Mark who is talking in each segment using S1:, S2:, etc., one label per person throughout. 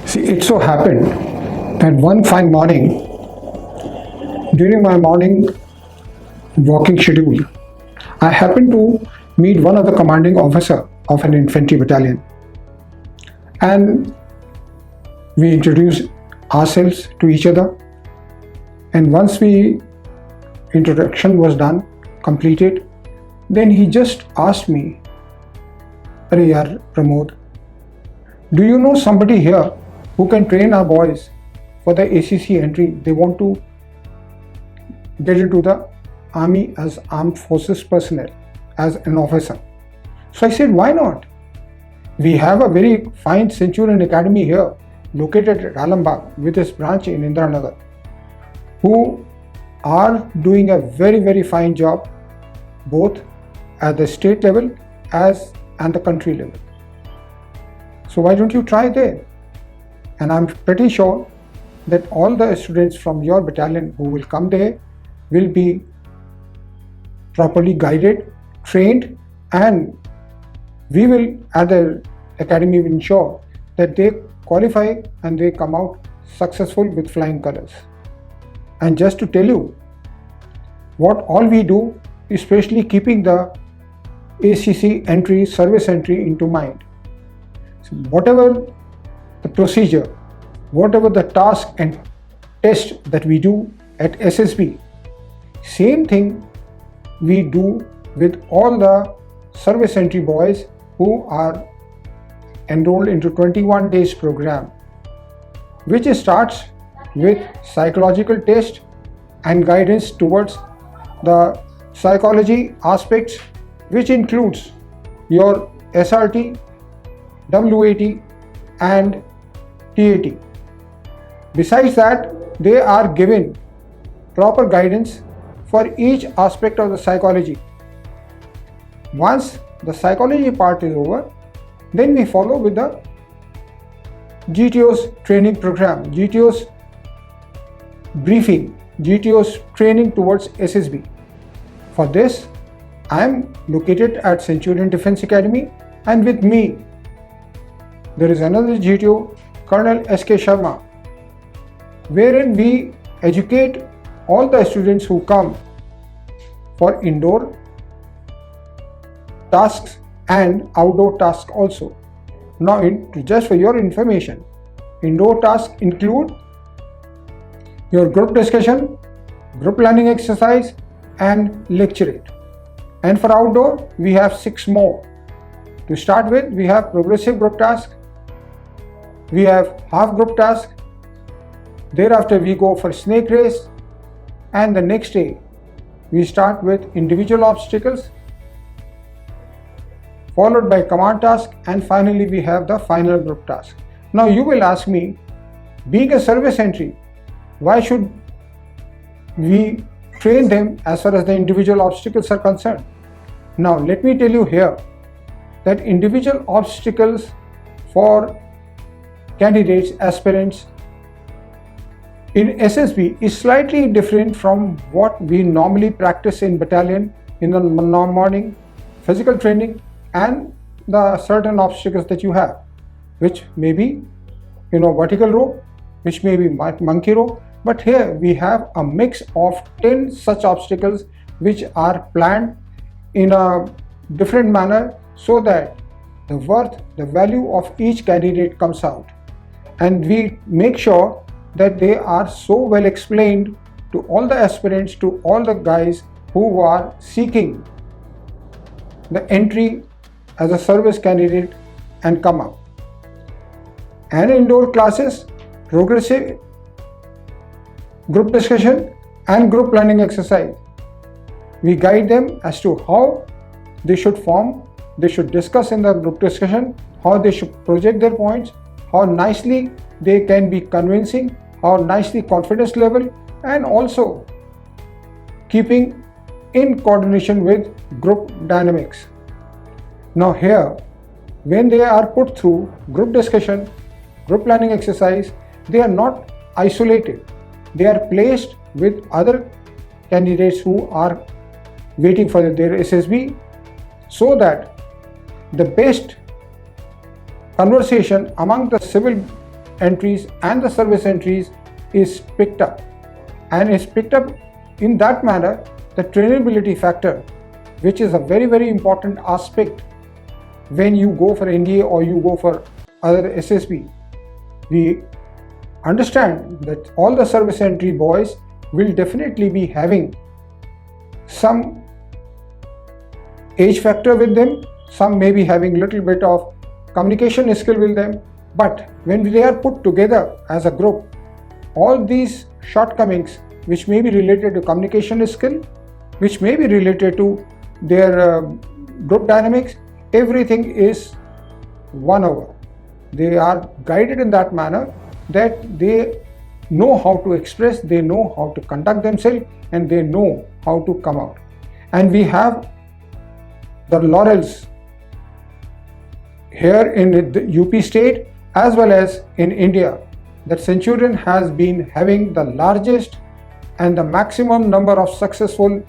S1: See, it so happened that one fine morning, during my morning walking schedule, I happened to meet one of the commanding officer of an infantry battalion, and we introduced ourselves to each other. And once we introduction was done, completed, then he just asked me, "Arey yaar, Pramod, do you know somebody here who can train our boys for the ACC entry? They want to get into the army as armed forces personnel, as an officer." So I said, why not? We have a very fine Centurion academy here, located at Alambagh with its branch in Indiranagar, who are doing a very fine job both at the state level as and the country level. So why don't you try there? And I'm pretty sure that all the students from your battalion who will come there will be properly guided, trained, and we will at the academy ensure that they qualify and they come out successful with flying colors. And just to tell you what all we do, especially keeping the ACC entry, service entry into mind. So whatever the procedure, whatever the task and test that we do at SSB, same thing we do with all the service entry boys who are enrolled into 21 days program, which starts with psychological test and guidance towards the psychology aspects, which includes your SRT, WAT and TAT. Besides that, they are given proper guidance for each aspect of the psychology. Once the psychology part is over, then we follow with the GTO's training program, GTO's briefing, GTO's training towards SSB. For this, I am located at Centurion Defense Academy, and with me there is another GTO, Colonel S.K. Sharma, wherein we educate all the students who come for indoor tasks and outdoor tasks also. Now, just for your information, indoor tasks include your group discussion, group planning exercise, and lecturate. And for outdoor, we have 6 more. To start with, we have progressive group task, we have half group task, thereafter we go for snake race, and the next day we start with individual obstacles, followed by command task, and finally we have the final group task. Now you will ask me, being a service entry, why should we train them as far as the individual obstacles are concerned? Now let me tell you here that individual obstacles for candidates, aspirants in SSB is slightly different from what we normally practice in battalion in the morning physical training and the certain obstacles that you have, which may be vertical rope, which may be monkey rope. But here we have a mix of 10 such obstacles which are planned in a different manner so that the worth, the value of each candidate comes out. And we make sure that they are so well explained to all the aspirants, to all the guys who are seeking the entry as a service candidate and come out. And indoor classes, progressive group discussion and group planning exercise. We guide them as to how they should form, they should discuss in the group discussion, how they should project their points, how nicely they can be convincing, how nicely confidence level, and also keeping in coordination with group dynamics. Now here, when they are put through group discussion, group planning exercise, they are not isolated. They are placed with other candidates who are waiting for their SSB, so that the best conversation among the civil entries and the service entries is picked up, and is picked up in that manner. The trainability factor, which is a very, very important aspect when you go for NDA or you go for other SSB. We understand that all the service entry boys will definitely be having some age factor with them, some may be having little bit of communication skill with them, but when they are put together as a group, all these shortcomings which may be related to communication skill, which may be related to their group dynamics, everything is won over. They are guided in that manner that they know how to express, they know how to conduct themselves, and they know how to come out. And we have the laurels here in the UP state as well as in India, that Centurion has been having the largest and the maximum number of successful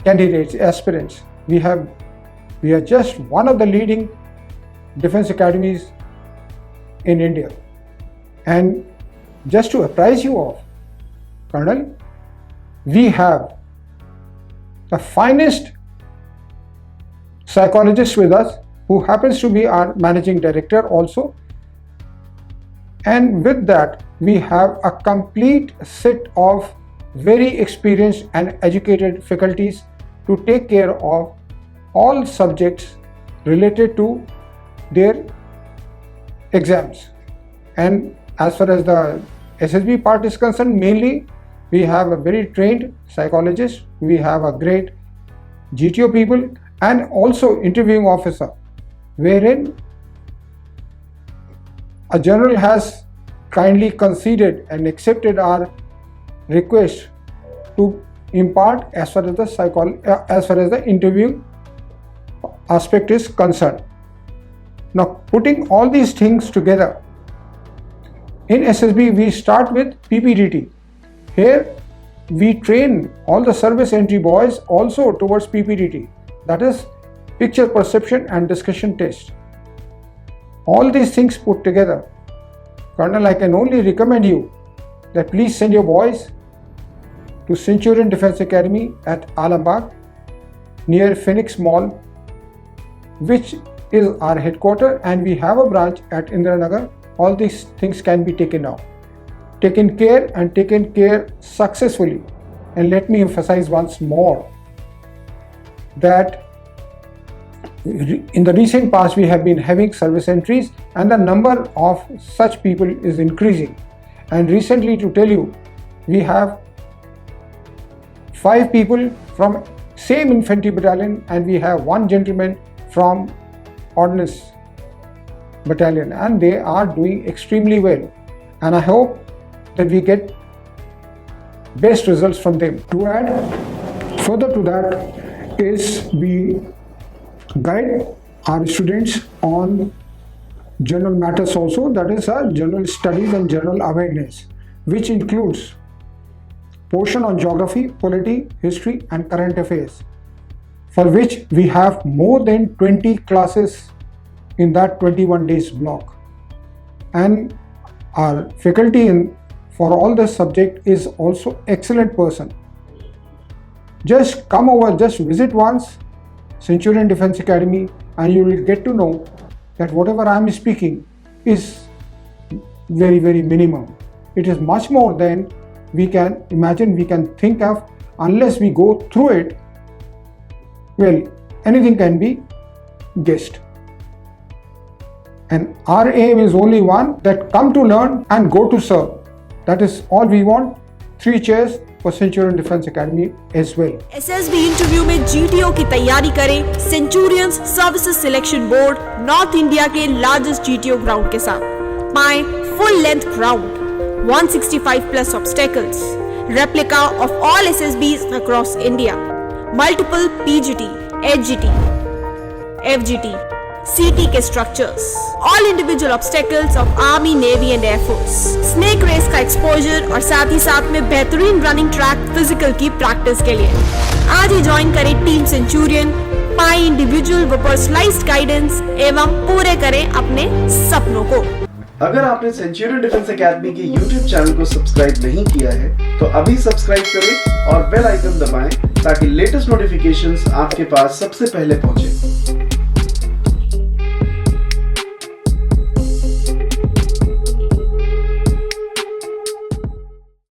S1: candidates, aspirants. We are just one of the leading defense academies in India. And just to apprise you of, Colonel, we have the finest psychologist with us, who happens to be our managing director also. And with that, we have a complete set of very experienced and educated faculties to take care of all subjects related to their exams. And as far as the SSB part is concerned, mainly we have a very trained psychologist, we have a great GTO people, and also interviewing officer, wherein a general has kindly conceded and accepted our request to impart as far as the interview aspect is concerned. Now, putting all these things together, in SSB we start with PPDT. Here we train all the service entry boys also towards PPDT, that is picture perception and discussion test. All these things put together, Colonel, I can only recommend you that please send your boys to Centurion Defense Academy at Alambagh near Phoenix Mall, which is our headquarters, and we have a branch at Indiranagar. All these things can be taken care successfully. And let me emphasize once more that in the recent past we have been having service entries, and the number of such people is increasing. And recently, to tell you, we have 5 people from same infantry battalion, and we have 1 gentleman from ordnance battalion, and they are doing extremely well, and I hope that we get best results from them. To add further to that is we guide our students on general matters also, that is general studies and general awareness, which includes portion on geography, polity, history and current affairs, for which we have more than 20 classes in that 21 days block. And our faculty for all this subject is also excellent person. Just come over, just visit once Centurion Defense Academy, and you will get to know that whatever I am speaking is very, very minimum. It is much more than we can imagine, we can think of. Unless we go through it, well, anything can be guessed. And our aim is only one, that come to learn and go to serve. That is all we want. 3 cheers for Centurion Defense Academy as well.
S2: SSB interview में GTO की तैयारी करें Centurions Services Selection Board north India के largest GTO ground के साथ। पाएं full length ground, 165 plus obstacles, replica of all SSBs across India, multiple PGT, HGT, FGT, CT के structures, all individual obstacles of Army, Navy and Air Force, snake race का exposure और साथ ही साथ में बेहतरीन running track physical की practice के लिए आज ही ज्वाइन करें टीम Centurion, पाएं individual व personalized guidance एवं पूरे करें अपने सपनों को।
S3: अगर आपने सेंचुरियन डिफेंस एकेडमी के YouTube चैनल को सब्सक्राइब नहीं किया है तो अभी सब्सक्राइब करें और बेल आइकन दबाएं ताकि लेटेस्ट नोटिफिकेशंस आपके पास सबसे पहले पहुंचे।